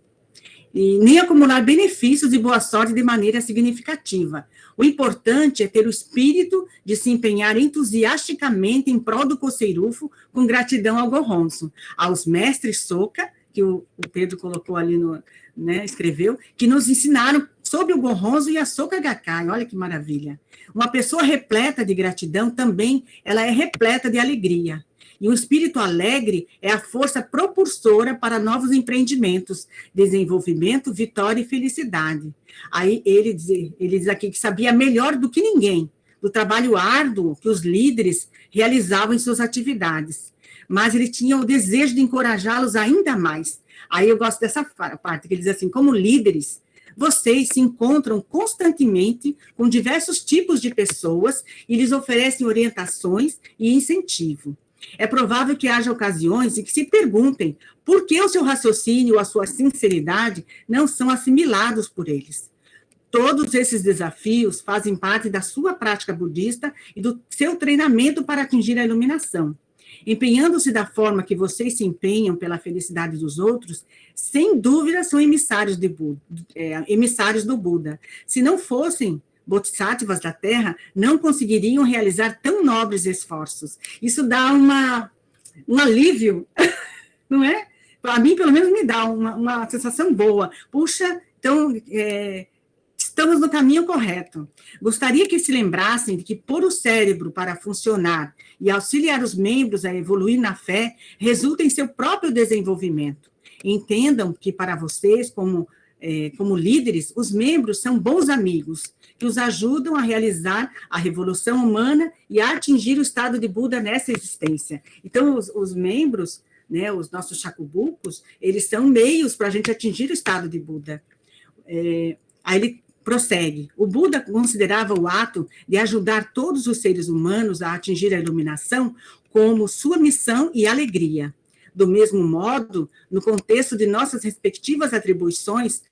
A: E nem acumular benefícios e boa sorte de maneira significativa. O importante é ter o espírito de se empenhar entusiasticamente em prol do Kossei-Rufu com gratidão ao Gohonzon, aos mestres Soka, que o Pedro colocou ali, né, escreveu, que nos ensinaram sobre o Gohonzon e a Soka Gakkai. Olha que maravilha. Uma pessoa repleta de gratidão também, ela é repleta de alegria. E o espírito alegre é a força propulsora para novos empreendimentos, desenvolvimento, vitória e felicidade. Aí ele diz aqui que sabia melhor do que ninguém do trabalho árduo que os líderes realizavam em suas atividades, mas ele tinha o desejo de encorajá-los ainda mais. Aí eu gosto dessa parte, que ele diz assim, como líderes, vocês se encontram constantemente com diversos tipos de pessoas e lhes oferecem orientações e incentivo. É provável que haja ocasiões em que se perguntem por que o seu raciocínio ou a sua sinceridade não são assimilados por eles. Todos esses desafios fazem parte da sua prática budista e do seu treinamento para atingir a iluminação. Empenhando-se da forma que vocês se empenham pela felicidade dos outros, sem dúvida são emissários do Buda. Se não fossem bodhisattvas da Terra, não conseguiriam realizar tão nobres esforços. Isso dá um alívio, não é? Para mim, pelo menos, me dá uma sensação boa. Puxa, então, estamos no caminho correto. Gostaria que se lembrassem de que pôr o cérebro para funcionar e auxiliar os membros a evoluir na fé resulta em seu próprio desenvolvimento. Entendam que, para vocês, como líderes, os membros são bons amigos, que os ajudam a realizar a revolução humana e a atingir o estado de Buda nessa existência. Então, os membros, né, os nossos shakubukus, eles são meios para a gente atingir o estado de Buda. Aí ele prossegue. O Buda considerava o ato de ajudar todos os seres humanos a atingir a iluminação como sua missão e alegria. Do mesmo modo, no contexto de nossas respectivas atribuições,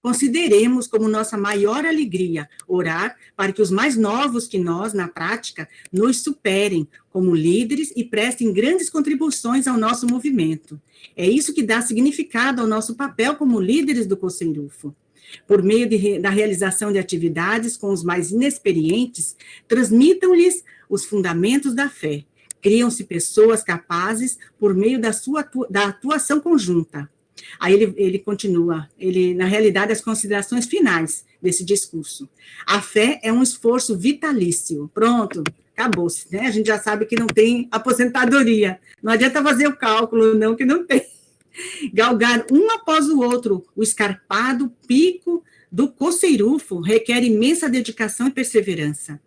A: consideremos como nossa maior alegria orar para que os mais novos que nós, na prática, nos superem como líderes e prestem grandes contribuições ao nosso movimento. É isso que dá significado ao nosso papel como líderes do Kossei-Rufu. Por meio da realização de atividades com os mais inexperientes, transmitam-lhes os fundamentos da fé. Criam-se pessoas capazes por meio da atuação conjunta. Aí ele continua, na realidade, as considerações finais desse discurso. A fé é um esforço vitalício. Pronto, acabou-se, né? A gente já sabe que não tem aposentadoria. Não adianta fazer o cálculo, não, que não tem. Galgar um após o outro o escarpado pico do Kossei-Rufu requer imensa dedicação e perseverança.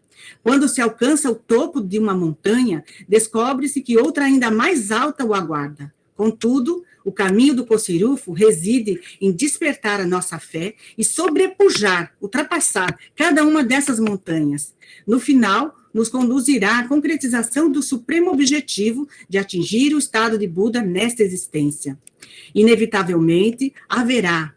A: Quando se alcança o topo de uma montanha, descobre-se que outra ainda mais alta o aguarda. Contudo, o caminho do Kossei-Rufu reside em despertar a nossa fé e sobrepujar, ultrapassar cada uma dessas montanhas. No final, nos conduzirá à concretização do supremo objetivo de atingir o estado de Buda nesta existência. Inevitavelmente, haverá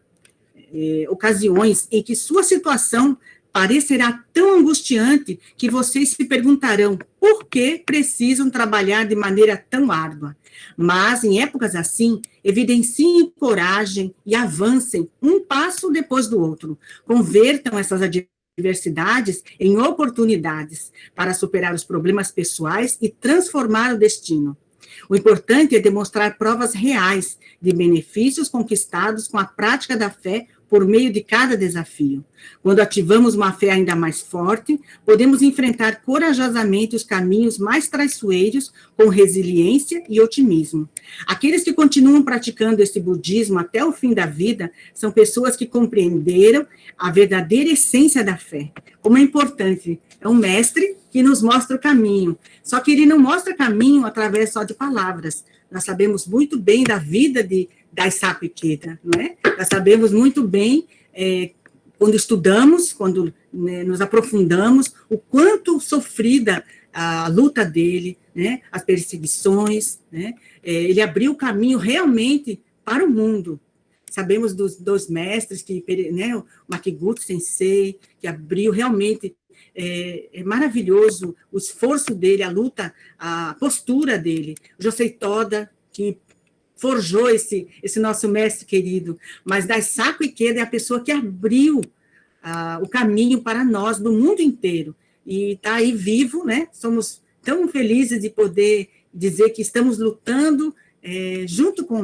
A: ocasiões em que sua situação parecerá tão angustiante que vocês se perguntarão por que precisam trabalhar de maneira tão árdua. Mas, em épocas assim, evidenciem coragem e avancem um passo depois do outro. Convertam essas adversidades em oportunidades para superar os problemas pessoais e transformar o destino. O importante é demonstrar provas reais de benefícios conquistados com a prática da fé por meio de cada desafio. Quando ativamos uma fé ainda mais forte, podemos enfrentar corajosamente os caminhos mais traiçoeiros com resiliência e otimismo. Aqueles que continuam praticando esse budismo até o fim da vida são pessoas que compreenderam a verdadeira essência da fé. Como é importante, é um mestre que nos mostra o caminho, só que ele não mostra caminho através só de palavras. Nós sabemos muito bem da vida de Daisaku Ikeda, não é? Nós sabemos muito bem, quando estudamos, quando nos aprofundamos, o quanto sofrida a luta dele, né? As perseguições, né? Ele abriu o caminho realmente para o mundo. Sabemos dos mestres, né? O Makiguchi Sensei, que abriu realmente, é maravilhoso o esforço dele, a luta, a postura dele. O Josei Toda, que forjou esse nosso mestre querido, mas Daisaku Ikeda é a pessoa que abriu o caminho para nós, do mundo inteiro, e está aí vivo, né? Somos tão felizes de poder dizer que estamos lutando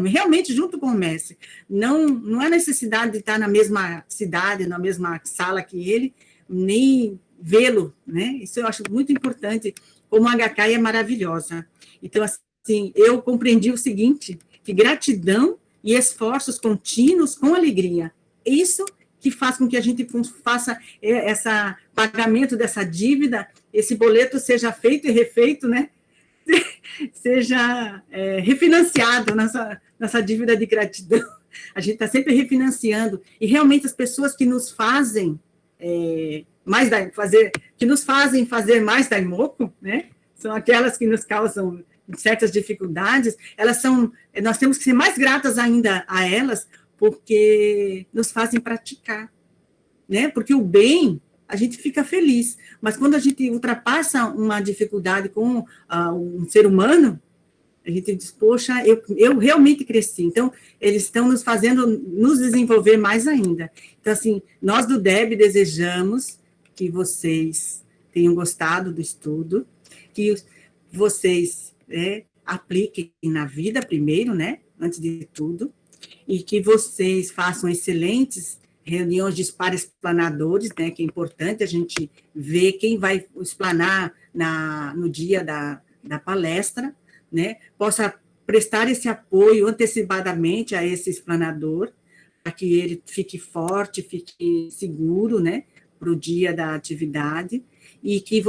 A: realmente junto com o mestre. Não há necessidade de estar na mesma cidade, na mesma sala que ele, nem vê-lo, né? Isso eu acho muito importante, como a HK é maravilhosa. Então, assim, eu compreendi o seguinte, que gratidão e esforços contínuos com alegria. Isso que faz com que a gente faça esse pagamento dessa dívida, esse boleto seja feito e refeito, né? Seja refinanciado nessa dívida de gratidão. A gente está sempre refinanciando. E realmente as pessoas que nos fazem fazer mais Daimoku, né? São aquelas que nos causam certas dificuldades, nós temos que ser mais gratas ainda a elas, porque nos fazem praticar, né? Porque o bem, a gente fica feliz, mas quando a gente ultrapassa uma dificuldade com um ser humano, a gente diz, poxa, eu realmente cresci. Então, eles estão nos fazendo nos desenvolver mais ainda. Então, assim, nós do DEB desejamos que vocês tenham gostado do estudo, que vocês apliquem na vida primeiro, né, antes de tudo, e que vocês façam excelentes reuniões de explanadores, né, que é importante a gente ver quem vai explanar no dia da palestra, né, possa prestar esse apoio antecipadamente a esse explanador, para que ele fique forte, fique seguro, né, para o dia da atividade, e que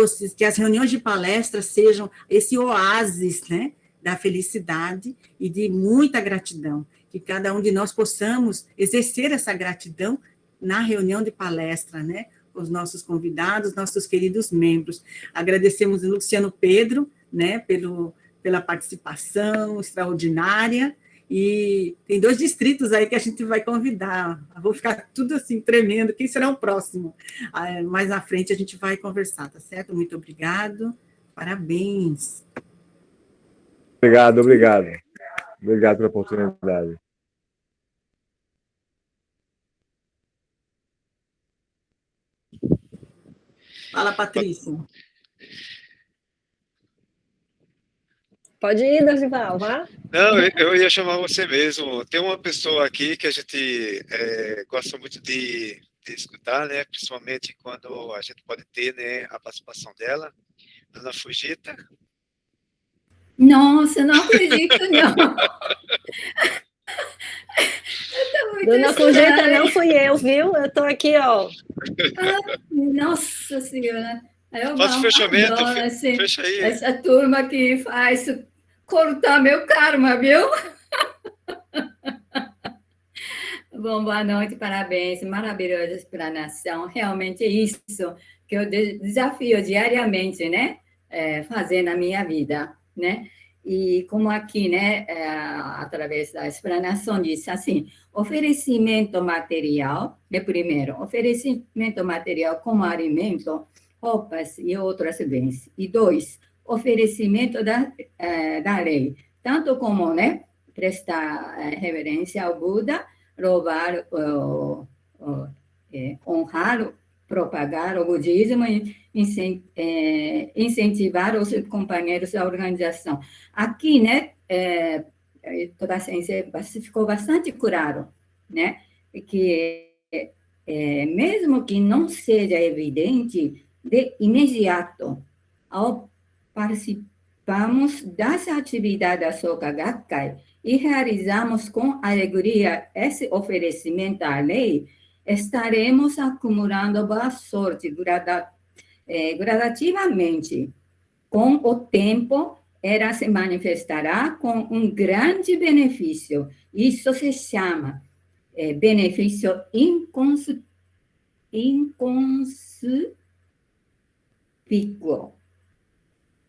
A: as reuniões de palestra sejam esse oásis, né, da felicidade e de muita gratidão, que cada um de nós possamos exercer essa gratidão na reunião de palestra, né, com os nossos convidados, nossos queridos membros. Agradecemos o Luciano Pedro, né, pela participação extraordinária, e tem 2 distritos aí que a gente vai convidar. Vou ficar tudo assim, tremendo. Quem será o próximo? Mais na frente a gente vai conversar, tá certo? Muito obrigado. Parabéns.
C: Obrigado. Obrigado pela oportunidade.
A: Fala, Patrícia.
E: Pode ir, Dorival, vá.
D: Não, eu ia chamar você mesmo. Tem uma pessoa aqui que a gente gosta muito de escutar, né? Principalmente quando a gente pode ter, né, a participação dela, Dona Fujita.
F: Nossa, não acredito, não.
E: Dona Fujita, não fui eu, viu? Eu estou aqui, ó.
F: Nossa Senhora.
D: Faz o fechamento,
F: fecha aí. Essa turma que faz cortar meu karma, viu? Bom, boa noite, parabéns, maravilhosa explanação. Realmente é isso que eu desafio diariamente, né? Fazer na minha vida, né? E como aqui, né, através da explanação, diz assim, oferecimento material, primeiro, oferecimento material como alimento, roupas e outros bens. E 2, oferecimento da lei, tanto como, né, prestar reverência ao Buda, louvar, honrar, propagar o budismo e incentivar os companheiros da organização. Aqui, né, toda a ciência ficou bastante claro, né, que mesmo que não seja evidente de imediato, ao participamos das atividades da Soka Gakkai e realizamos com alegria esse oferecimento à lei, estaremos acumulando boa sorte gradativamente. Com o tempo, ela se manifestará com um grande benefício. Isso se chama benefício inconspícuo.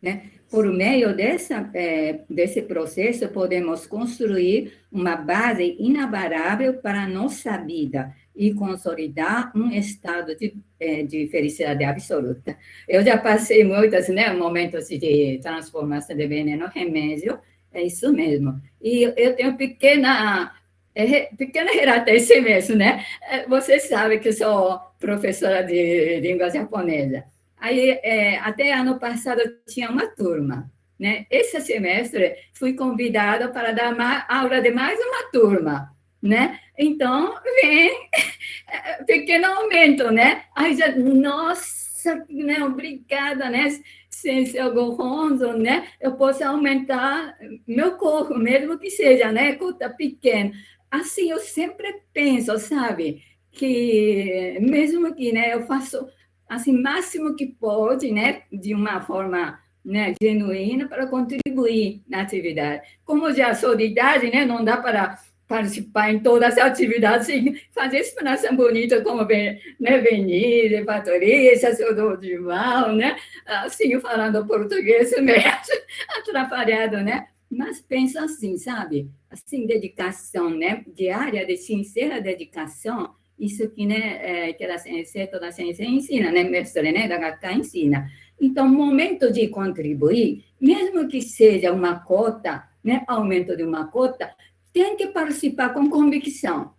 F: Né? Por meio desse processo, podemos construir uma base inabalável para a nossa vida e consolidar um estado de felicidade absoluta. Eu já passei muitos, né, momentos de transformação de veneno em remédio, é isso mesmo. E eu tenho pequena relata esse mesmo, né? Você sabe que eu sou professora de língua japonesa. Aí, até ano passado, tinha uma turma, né? Esse semestre, fui convidada para dar aula de mais uma turma, né? Então, vem pequeno aumento, né? Aí já, nossa, né? Obrigada, né? Sem seu Gohonzo, né? Eu posso aumentar meu corpo, mesmo que seja, né? Cota pequena. Assim, eu sempre penso, sabe? Que mesmo que, né? Eu faço assim, máximo que pode, né, de uma forma, né, genuína para contribuir na atividade. Como já sou de idade, né, não dá para participar em todas as atividades e fazer explanação bonita como, né, Venida, Patorista, Seu de Mal, né, assim, falando português meio atrapalhado, né, mas pensa assim, sabe, assim, dedicação, né, diária, de sincera dedicação, isso que, né, que a ciência, toda a ciência ensina, né, mestre, né, da Gakkai ensina. Então, momento de contribuir, mesmo que seja uma cota, né, aumento de uma cota, tem que participar com convicção,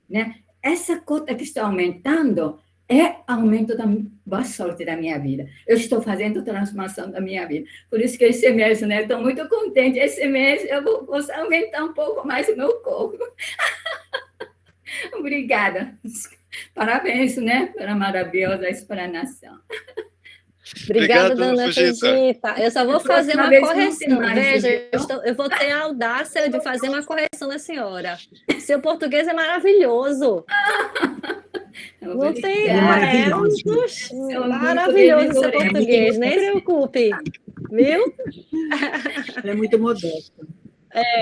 F: né? Essa cota que está aumentando é aumento da boa sorte da minha vida. Eu estou fazendo transformação da minha vida. Por isso que esse mês, né, estou muito contente. Esse mês eu vou aumentar um pouco mais o meu corpo. Obrigada. Parabéns, né, pela maravilhosa explanação.
E: Obrigada, dona Fujita. Eu só vou fazer uma correção. Veja, eu vou ter a audácia de fazer uma correção da senhora. Seu português é maravilhoso. Não tem, maravilhoso seu português, nem se preocupe. Viu?
A: Ela é muito modesta.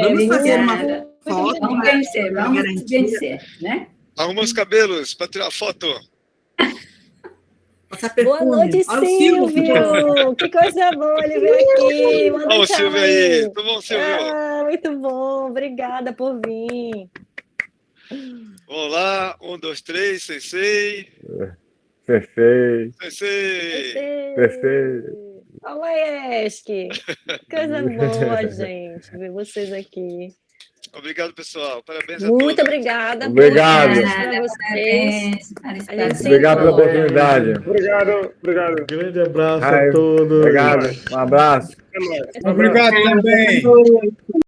A: Vamos fazer uma foto.
F: Vamos vencer, né?
D: Arruma os cabelos para tirar foto.
E: Boa noite, Silvio. Que coisa boa ele veio aqui.
D: Olha o Silvio aí. Tudo bom, Silvio?
E: Muito bom. Obrigada por vir.
D: Vamos lá. 1, 2, 3. Sensei.
C: Sensei.
E: Olha o Maieski. Coisa boa, gente, ver vocês aqui.
D: Obrigado, pessoal. Parabéns a
E: todos.
D: Muito
E: obrigada.
C: Obrigado.
E: Para vocês.
C: Obrigado pela oportunidade.
B: Obrigado. Um grande abraço a todos.
C: Obrigado. Um abraço.
G: Obrigado também.